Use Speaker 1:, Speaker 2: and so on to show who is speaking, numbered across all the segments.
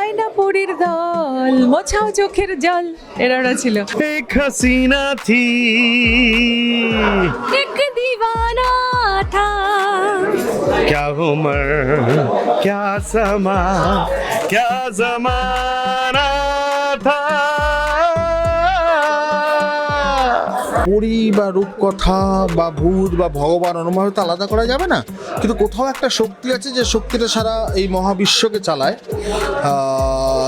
Speaker 1: আয়না পরীর দল মোছাও চোখের জল এরা ছিল।
Speaker 2: এক হাসিনা থি
Speaker 1: এক দিওয়ানা থা
Speaker 2: क्या उम्र क्या समा क्या जमाना था।
Speaker 3: পরী বা রূপকথা বা ভূত বা ভগবান অনুমান তো আলাদা করা যাবে না, কিন্তু কোথাও একটা শক্তি আছে যে শক্তিটা সারা এই মহাবিশ্বকে চালায়।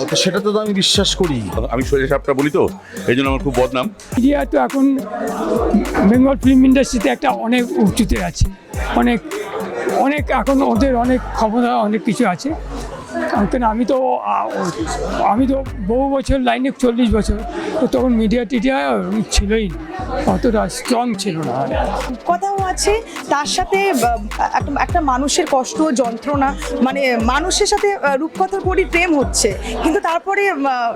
Speaker 3: তো সেটা তো আমি বিশ্বাস করি।
Speaker 4: আমি সোজা সাপটা বলি তো, এই জন্য আমার খুব বদনাম।
Speaker 5: মিডিয়া তো এখন বেঙ্গল ফিল্ম ইন্ডাস্ট্রিতে একটা অনেক উঁচুতে আছে, অনেক অনেক এখন ওদের অনেক ক্ষমতা অনেক কিছু আছে। কারণ আমি তো বহু বছর লাইনে 40 বছর, তো তখন মিডিয়া টিডিয়া ছিলই না, অতটা স্ট্রং ছিল না।
Speaker 6: কথাও আছে তার সাথে একটা মানুষের কষ্ট যন্ত্রণা, মানে মানুষের সাথে রূপকথার পরই প্রেম হচ্ছে, কিন্তু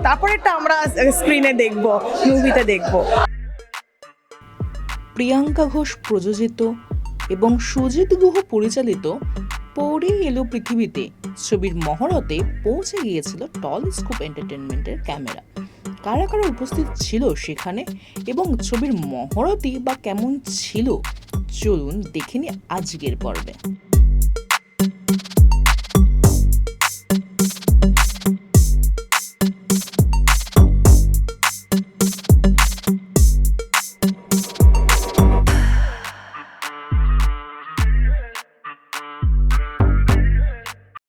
Speaker 6: তারপরেরটা আমরা স্ক্রিনে দেখব, মুভিতে দেখব।
Speaker 7: প্রিয়াঙ্কা ঘোষ প্রযোজিত এবং সুজিত গুহ পরিচালিত পরী এলো পৃথিবীতে ছবির মহরতে পৌঁছে গিয়েছিল টলিস্কোপ এন্টারটেনমেন্টের ক্যামেরা। কারা কারা উপস্থিত ছিল সেখানে এবং ছবির মহরতি বা কেমন ছিল, চলুন দেখে নি আজকের পর্বে।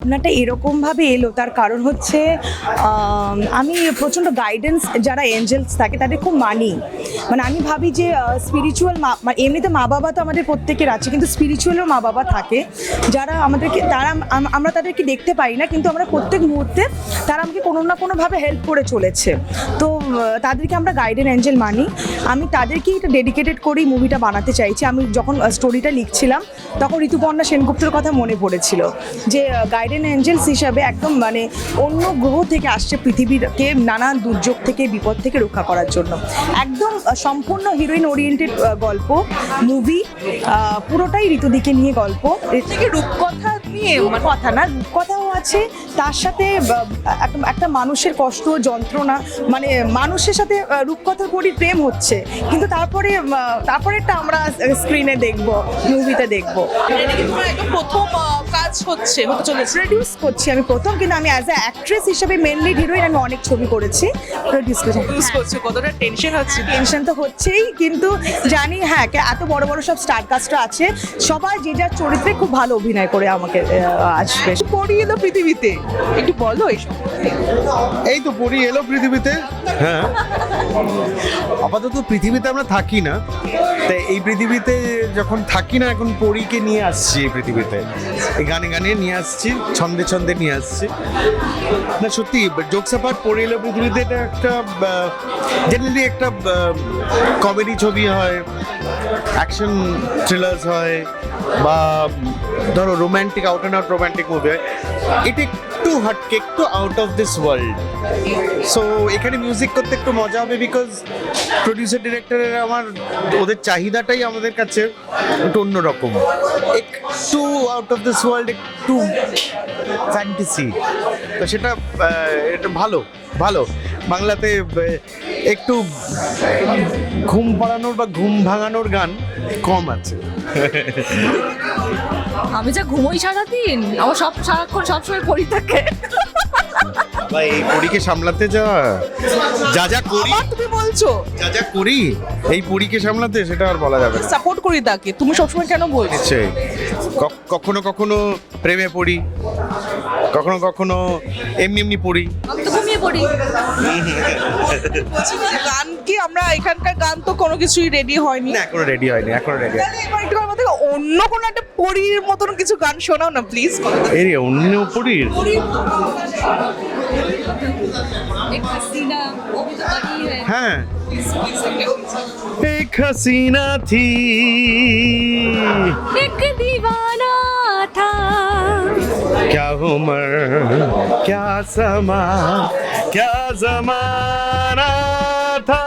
Speaker 6: ভাবনাটা এরকমভাবে এলো তার কারণ হচ্ছে আমি প্রচণ্ড গাইডেন্স যারা এঞ্জেলস থাকে তাদের খুব মানি। মানে আমি ভাবি যে স্পিরিচুয়াল এমনিতে মা বাবা তো আমাদের প্রত্যেকের আছে, কিন্তু স্পিরিচুয়ালও মা বাবা থাকে যারা আমাদেরকে, আমরা তাদেরকে দেখতে পাই না, কিন্তু আমরা প্রত্যেক মুহূর্তে তারা আমাকে কোনো না কোনোভাবে হেল্প করে চলেছে। তো তাদেরকে আমরা গাইডেন এঞ্জেল মানি। আমি তাদেরকেই এটা ডেডিকেটেড করেই মুভিটা বানাতে চাইছি। আমি যখন স্টোরিটা লিখছিলাম তখন ঋতুপর্ণা সেনগুপ্তের কথা মনে পড়েছিল যে গাইডেন এঞ্জেলস হিসাবে একদম মানে অন্য গ্রহ থেকে আসছে পৃথিবীকে নানান দুর্যোগ থেকে বিপদ থেকে রক্ষা করার জন্য। একদম সম্পূর্ণ হিরোইন ওরিয়েন্টেড গল্প মুভি, পুরোটাই ঋতুদিকে নিয়ে গল্প।
Speaker 1: রূপকথা নিয়ে
Speaker 6: কথা না, রূপকথাও আছে তার সাথে একটা মানুষের কষ্ট যন্ত্রণা, মানে মানুষের সাথে রূপকথার পরই প্রেম হচ্ছে, কিন্তু তারপরেরটা আমরা স্ক্রিনে দেখব, মুভিতে দেখব।
Speaker 7: প্রথম কাজ হতে চলেছে,
Speaker 6: প্রডিউস করছি আমি প্রথম, কিন্তু আমি অ্যাজ এ অ্যাক্ট্রেস হিসেবে মেনলি হিরোইন আমি অনেক ছবি করেছি, প্রডিউস করছি।
Speaker 7: কতটা টেনশন হচ্ছে?
Speaker 6: টেনশন তো হচ্ছেই, কিন্তু জানি হ্যাঁ এত বড় বড় সব স্টার কাস্টরা আছে, সবাই যে যার চরিত্রে খুব ভালো অভিনয় করে আমাকে আসবে।
Speaker 7: পরী এলো পৃথিবীতে, একটু বলো।
Speaker 2: এই তো পরী এলো পৃথিবীতে। হ্যাঁ, আপাতত পৃথিবীতে আমরা থাকি না, তাই এই পৃথিবীতে যখন থাকি না এখন পরীকে নিয়ে আসছি এই পৃথিবীতে, এই গানে গানে নিয়ে আসছি, ছন্দে ছন্দে নিয়ে আসছি। না সত্যি জোকস অ্যাপার্ট, পরী এলো পৃথিবীতে এটা একটা জেনারেলি একটা কমেডি ছবি হয়, অ্যাকশন থ্রিলার্স হয়, বা ধরো romantic out and out romantic movie হয়। এটা একটু হাটকে, একটু out of this world. So এখানে মিউজিক করতে একটু মজা হবে, বিকজ প্রডিউসার ডিরেক্টরের ওদের চাহিদাটাই আমাদের কাছে একটু অন্যরকম, একটু আউট অফ দিস ওয়ার্ল্ড, একটু ফ্যান্টাসি। তো সেটা এটা ভালো ভালো বাংলাতে একটু ঘুম পাড়ানোর বা ঘুম ভাঙানোর গান কম আছে।
Speaker 1: আমি যা ঘুমোই সারাদিন, আমার সারাক্ষণ সবসময় পড়ি থাকে।
Speaker 2: বা এই পরীকে সামলাতে যা করি,
Speaker 7: তুমি বলছো
Speaker 2: যা করি এই পরীকে সামলাতে, সেটা আর বলা যাবে না।
Speaker 7: সাপোর্ট করি তাকে, তুমি সবসময় কেন বলছো?
Speaker 2: নিশ্চয়ই কখনো কখনো প্রেমে পড়ি, কখনো কখনো এমনি পড়ি।
Speaker 1: আমি তো ঘুমিয়ে পড়ি।
Speaker 7: গান কি আমরা এখানকার গান তো কোনো কিছুই রেডি হয়নি,
Speaker 2: না এখনো রেডি হয়নি, এখনো রেডি হয়নি।
Speaker 7: এবার একটু আমাদের অন্য কোনো একটা পরীর মতন কিছু গান শোনাও না প্লিজ।
Speaker 2: এই রে অন্য পরীর
Speaker 1: एक हसीना वो भी तो बनी है।
Speaker 2: হ্যাঁ, एक हसीना थी
Speaker 1: एक दीवाना था
Speaker 2: क्या उम्र क्या समा क्या जमाना था।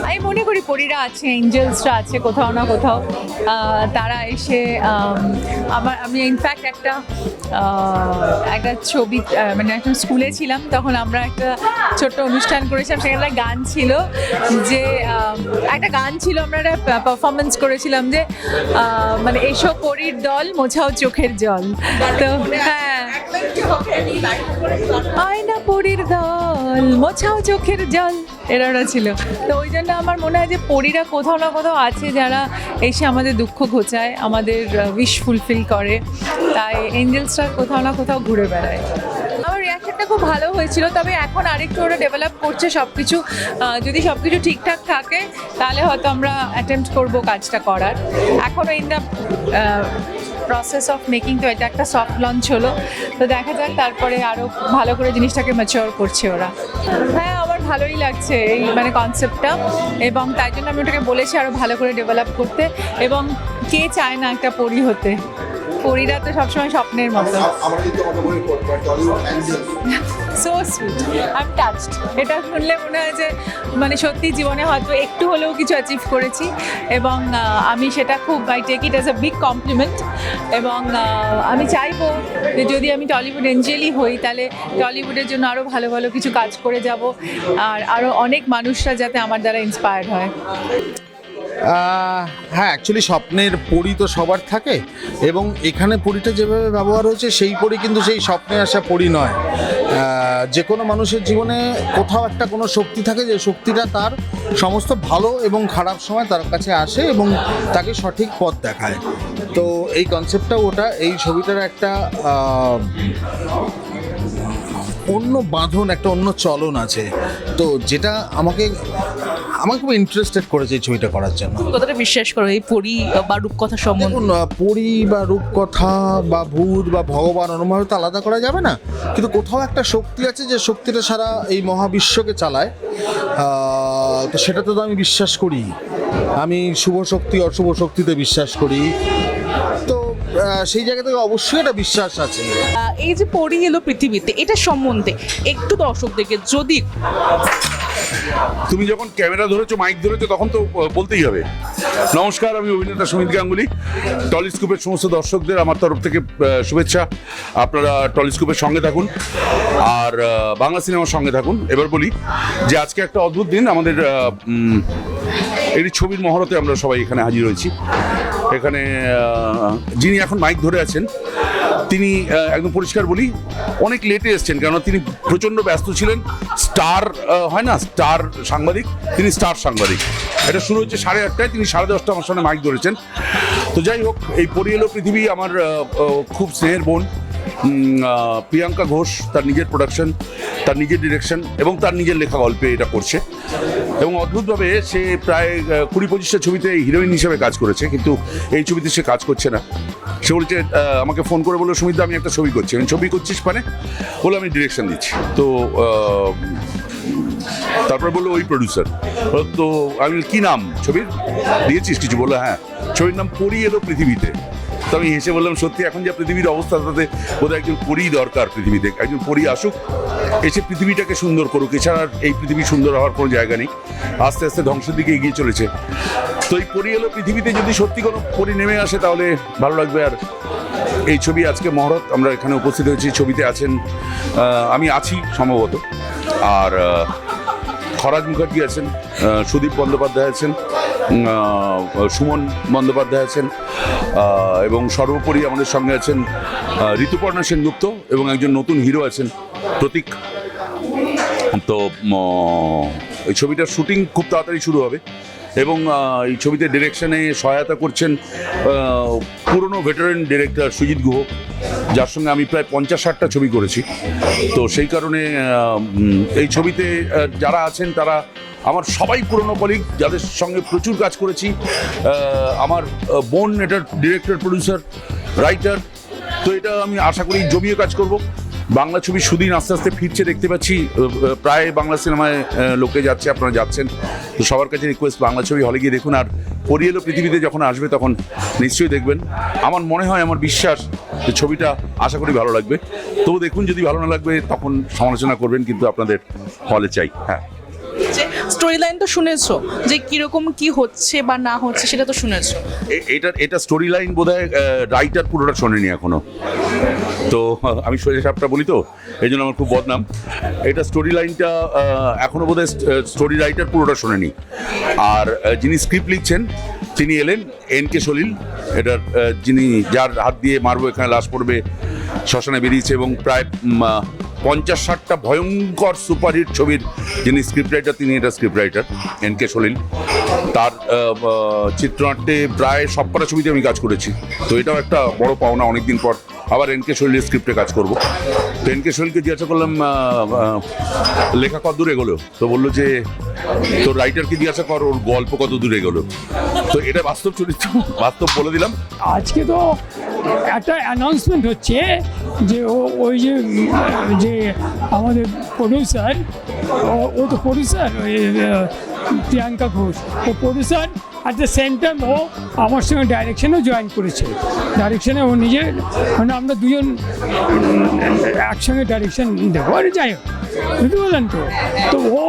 Speaker 1: আমি মনে করি পরীরা আছে, এঞ্জেলসরা আছে কোথাও না কোথাও। তারা এসে আমি ইনফ্যাক্ট একটা ছবি, মানে এখন স্কুলে ছিলাম তখন আমরা একটা ছোট্ট অনুষ্ঠান করেছিলাম, সেখানে একটা গান ছিল আমরা একটা পারফরমেন্স করেছিলাম যে মানে এসো পরীর দল মোছাও চোখের জল। তো হ্যাঁ, আয়না পরীর দল মোছাও চোখের জল, এরা ছিল। তো ওই জন্য আমার মনে হয় যে পরীরা কোথাও না কোথাও আছে, যারা এসে আমাদের দুঃখ ঘোচায়, আমাদের উইশ ফুলফিল করে। তাই এঞ্জেলসরা কোথাও না কোথাও ঘুরে বেড়ায়। আমার রিয়াকশনটা খুব ভালো হয়েছিল, তবে এখন আরেকটু ওরা ডেভেলপ করছে সব কিছু। যদি সব কিছু ঠিকঠাক থাকে তাহলে হয়তো আমরা অ্যাটেম্প্ট করব কাজটা করার। এখনও in the process of making, তো এটা একটা সফট লঞ্চ হলো, তো দেখা যাক তারপরে আরও ভালো করে জিনিসটাকে ম্যাচিওর করছে ওরা। হ্যাঁ, আমার ভালোই লাগছে এই মানে কনসেপ্টটা, এবং তাই জন্য আমি ওটাকে বলেছি আরও ভালো করে ডেভেলপ করতে। এবং কে চায় না একটা পরী হতে? পরীরা তো সবসময় স্বপ্নের মতো। So sweet, I am touched. এটা শুনলে মনে হয় যে মানে সত্যি জীবনে হয়তো একটু হলেও কিছু অ্যাচিভ করেছি, এবং আমি সেটা খুব I take it as a big compliment. এবং আমি চাইবো যে যদি আমি টলিউড এঞ্জেলই হই, তাহলে টলিউডের জন্য আরও ভালো ভালো কিছু কাজ করে যাব, আর আরও অনেক মানুষরা যাতে আমার দ্বারা ইন্সপায়ার্ড হয়।
Speaker 3: হ্যাঁ, অ্যাকচুয়ালি স্বপ্নের পরী তো সবার থাকে, এবং এখানে পরীটা যেভাবে ব্যবহার হয়েছে সেই পরী কিন্তু সেই স্বপ্নে আসা পরী নয়। যে কোনো মানুষের জীবনে কোথাও একটা কোনো শক্তি থাকে, যে শক্তিটা তার সমস্ত ভালো এবং খারাপ সময় তার কাছে আসে এবং তাকে সঠিক পথ দেখায়। তো এই কনসেপ্টটা ওটা এই ছবিটার একটা অন্য বাঁধন, একটা অন্য চলন আছে, তো যেটা আমাকে খুব ইন্টারেস্টেড করেছে এই ছবিটা করার জন্য।
Speaker 7: কতটা বিশ্বাস করো এই পরী বা রূপকথা সম্বন্ধে?
Speaker 3: দেখুন, পরী বা রূপকথা বা ভূত বা ভগবান ওরমভাবে তো আলাদা করা যাবে না, কিন্তু কোথাও একটা শক্তি আছে যে শক্তিটা সারা এই মহাবিশ্বকে চালায়। তো সেটাতে তো আমি বিশ্বাস করি। আমি শুভ শক্তি অশুভ শক্তিতে বিশ্বাস করি, তো সেই জায়গা থেকে অবশ্যই একটা বিশ্বাস আছে।
Speaker 7: এই যে পরী এলো পৃথিবীতে, এটা সম্বন্ধে একটু দর্শকদেরকে যদি
Speaker 4: তুমি যখন ক্যামেরা ধরেছো, মাইক ধরেছো, তখন তো বলতেই হবে। নমস্কার, আমি অভিনেতা সুমিত গাঙ্গুলি। টলিস্কোপের সমস্ত দর্শকদের আমার তরফ থেকে শুভেচ্ছা। আপনারা টলিস্কোপের সঙ্গে থাকুন আর বাংলা সিনেমার সঙ্গে থাকুন। এবার বলি যে আজকে একটা অদ্ভুত দিন। আমাদের এই ছবির মহরতে আমরা সবাই এখানে হাজির হয়েছি। এখানে যিনি এখন মাইক ধরে আছেন তিনি একদম পরিষ্কার বলি অনেক লেটে এসছেন, কেননা তিনি প্রচণ্ড ব্যস্ত ছিলেন। স্টার হয় না, স্টার সাংবাদিক, তিনি স্টার সাংবাদিক। এটা শুরু হচ্ছে 8:30টায়, তিনি 10:30 আমার সামনে মাইক ধরেছেন। তো যাই হোক, এই পরী এলো পৃথিবী আমার খুব স্নেহের বোন প্রিয়াঙ্কা ঘোষ, তার নিজের প্রোডাকশন, তার নিজের ডিরেকশন এবং তার নিজের লেখা গল্পে এটা করছে। এবং অদ্ভুতভাবে সে প্রায় 20-25টা ছবিতে হিরোইন হিসেবে কাজ করেছে, কিন্তু এই ছবিতে সে কাজ করছে না। সে বলছে, আমাকে ফোন করে বললো, সুমিত আমি একটা ছবি করছি। আমি ছবি করছিস মানে? বলে আমি ডিরেকশন দিচ্ছি। তো তারপর বললো ওই প্রডিউসার। তো আমি কি নাম ছবির, দিয়েছিস কিছু? বললো হ্যাঁ, ছবির নাম পরী এলো পৃথিবীতে। তো আমি হেসে বললাম, সত্যি এখন যা পৃথিবীর অবস্থা, তাতে বোধহয় একজন পরী দরকার পৃথিবীতে। একজন পরী আসুক, এসে পৃথিবীটাকে সুন্দর করুক। এছাড়া এই পৃথিবী সুন্দর হওয়ার কোনো জায়গা নেই, আস্তে আস্তে ধ্বংসের দিকে এগিয়ে চলেছে। তো এই পরী এলো পৃথিবীতে যদি সত্যি কোনো পরী নেমে আসে তাহলে ভালো লাগবে। আর এই ছবি আজকে মহরত, আমরা এখানে উপস্থিত হয়েছি। ছবিতে আছেন, আমি আছি সম্ভবত, আর খরাজ মুখার্জি আছেন, সুদীপ বন্দ্যোপাধ্যায় আছেন, সুমন বন্দ্যোপাধ্যায় আছেন, এবং সর্বোপরি আমাদের সঙ্গে আছেন ঋতুপর্ণা সেনগুপ্ত, এবং একজন নতুন হিরো আছেন প্রতীক। তো এই ছবিটার শুটিং খুব তাড়াতাড়ি শুরু হবে, এবং এই ছবিতে ডিরেকশনে সহায়তা করছেন পুরনো ভেটারেন ডিরেক্টর সুজিত গুহ, যার সঙ্গে আমি প্রায় 50-60টা ছবি করেছি। তো সেই কারণে এই ছবিতে যারা আছেন তারা আমার সবাই পুরনো কলিগ, যাদের সঙ্গে প্রচুর কাজ করেছি। আমার বোন এটার ডিরেক্টর, প্রডিউসার, রাইটার। তো এটা আমি আশা করি জমিয়ে কাজ করব। বাংলা ছবি সুদিন আস্তে আস্তে ফিরছে দেখতে পাচ্ছি, প্রায় বাংলা সিনেমায় লোকে যাচ্ছে, আপনারা যাচ্ছেন। তো সবার কাছে রিকোয়েস্ট, বাংলা ছবি হলে গিয়ে দেখুন। আর পরী এলো পৃথিবীতে যখন আসবে তখন নিশ্চয়ই দেখবেন। আমার মনে হয়, আমার বিশ্বাস যে ছবিটা আশা করি ভালো লাগবে। তবু দেখুন, যদি ভালো না লাগবে তখন সমালোচনা করবেন, কিন্তু আপনাদের হলে চাই। হ্যাঁ,
Speaker 7: স্টোরি লাইন তো শুনেছো যে কিরকম কি হচ্ছে বা না হচ্ছে, সেটা তো শুনেছো।
Speaker 4: এটা স্টোরি লাইন বোধহয় রাইটার পুরোটা শোনেনি এখনো, তো আমি সোজা সাপটা বলি তো এই জন্য আমার খুব বদনাম। এটা স্টোরি লাইনটা এখনো বোধহয় স্টোরি রাইটার পুরোটা শোনেনি। আর যিনি স্ক্রিপ্ট লিখছেন তিনি এলেন এনকে সলিল, এটার যিনি যার হাত দিয়ে মারবো এখানে লাশ পড়বে শ্মশানে বেরিয়েছে, এবং প্রায় 50-60টা ভয়ঙ্কর সুপারহিট ছবির যিনি স্ক্রিপ্ট রাইটার, তিনি এটা স্ক্রিপ্ট রাইটার এনকে সলিল। তার চিত্রনাট্যে প্রায় সবকটা ছবিতে আমি কাজ করেছি, তো এটাও একটা বড় পাওনা। অনেকদিন পর আবার এনকে সলিলের স্ক্রিপ্টে কাজ করব। তো এনকে সলিলকে জিজ্ঞাসা করলাম লেখা কত দূর এগোলো, তো বললো যে তোর রাইটারকে জিজ্ঞাসা কর ওর গল্প কত দূর এগোলো। তো এটা বাস্তব চরিত্র, বাস্তব বলে দিলাম।
Speaker 5: আজকে তো একটা অ্যানাউন্সমেন্ট হচ্ছে যে ওই যে আমাদের প্রডিউসার, ও তো প্রডিউসার, ওই প্রিয়াঙ্কা ঘোষ, ও producer at the same time ও আমার সঙ্গে ডাইরেকশনেও জয়েন করেছে। ডাইরেকশনে ও নিজে, মানে আমরা দুজন একসঙ্গে ডাইরেকশন দেবো, আর যাই হোক, বুঝতে পারলেন তো। তো ও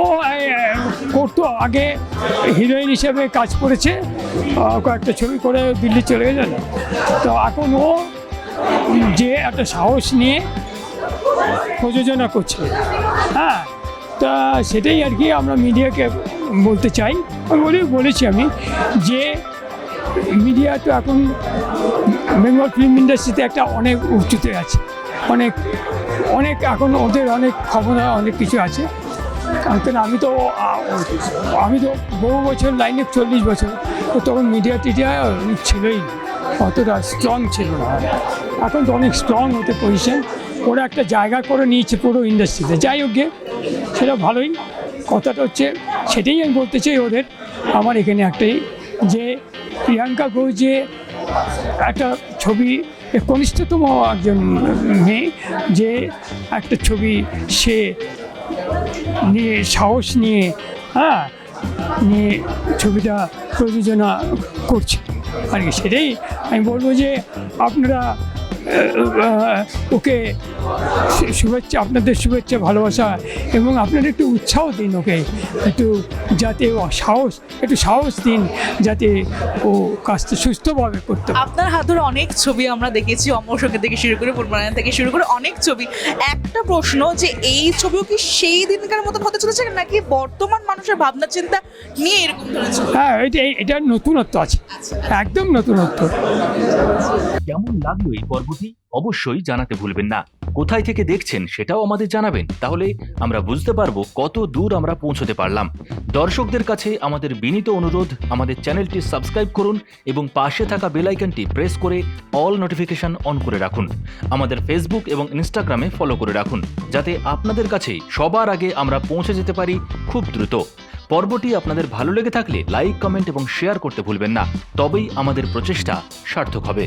Speaker 5: করতো আগে, হিরোইন হিসেবে কাজ করেছে, কয়েকটা ছবি করে দিল্লি চলে গেছে না, তো এখন ও যে একটা সাহস নিয়ে প্রযোজনা করছে, হ্যাঁ, তা সেটাই আর কি আমরা মিডিয়াকে বলতে চাই। বলেছি আমি যে মিডিয়া তো এখন বেঙ্গল ফিল্ম ইন্ডাস্ট্রিতে একটা অনেক উঁচুতে আছে, অনেক অনেক এখন ওদের অনেক ক্ষমতা, অনেক কিছু আছে। কারণ আমি তো বহু বছর লাইনে, 40 বছর, তো তখন মিডিয়া টিডিয়া ছিলই না, অতটা স্ট্রং ছিল না। এখন তো অনেক স্ট্রং হতে পজিশন, ওরা একটা জায়গা করে নিয়েছে পুরো ইন্ডাস্ট্রিতে। যাই হোক গে, সেটা ভালোই। কথাটা হচ্ছে সেটাই আমি বলতে চাই ওদের, আমার এখানে একটাই, যে প্রিয়াঙ্কা ঘোষ যে একটা ছবি, কনিষ্ঠতম একজন মেয়ে, যে একটা ছবি সে নিয়ে সাহস নিয়ে, হ্যাঁ, নিয়ে ছবিটা প্রযোজনা করছে আর কি। সেটাই আমি বলবো যে আপনারা ওকে শুভেচ্ছা, আপনাদের শুভেচ্ছা, ভালোবাসা, এবং আপনারা একটু উৎসাহ দিন ওকে, একটু যাতে ও একটু সাহস দিন, যাতে ও কাজটা সুস্থভাবে করতে পারে।
Speaker 7: আপনার হাত ধরে অনেক ছবি আমরা দেখেছি, অমর সঙ্গে থেকে শুরু করে ফুলবানানা থেকে শুরু করে অনেক ছবি। একটা প্রশ্ন, যে এই ছবিও কি সেই দিনকার মতন হতে চলেছে, নাকি বর্তমান মানুষের ভাবনা চিন্তা নিয়ে এরকম ধরেছে?
Speaker 5: হ্যাঁ, এটা নতুনত্ব আছে, একদম নতুনত্ব।
Speaker 8: কেমন লাগলো এই পর্বটি অবশ্যই জানাতে ভুলবেন না। কোথায় থেকে দেখছেন সেটাও আমাদের জানাবেন, তাহলে আমরা বুঝতে পারবো কত দূর আমরা পৌঁছতে পারলাম। দর্শকদের কাছে আমাদের বিনীত অনুরোধ, আমাদের চ্যানেলটি সাবস্ক্রাইব করুন এবং পাশে থাকা বেল আইকনটি প্রেস করে অল নোটিফিকেশন অন করে রাখুন। আমাদের ফেসবুক এবং ইনস্টাগ্রামে ফলো করে রাখুন, যাতে আপনাদের কাছে সবার আগে আমরা পৌঁছে যেতে পারি খুব দ্রুত। পর্বটি আপনাদের ভালো লেগে থাকলে লাইক, কমেন্ট এবং শেয়ার করতে ভুলবেন না, তবেই আমাদের প্রচেষ্টা সার্থক হবে।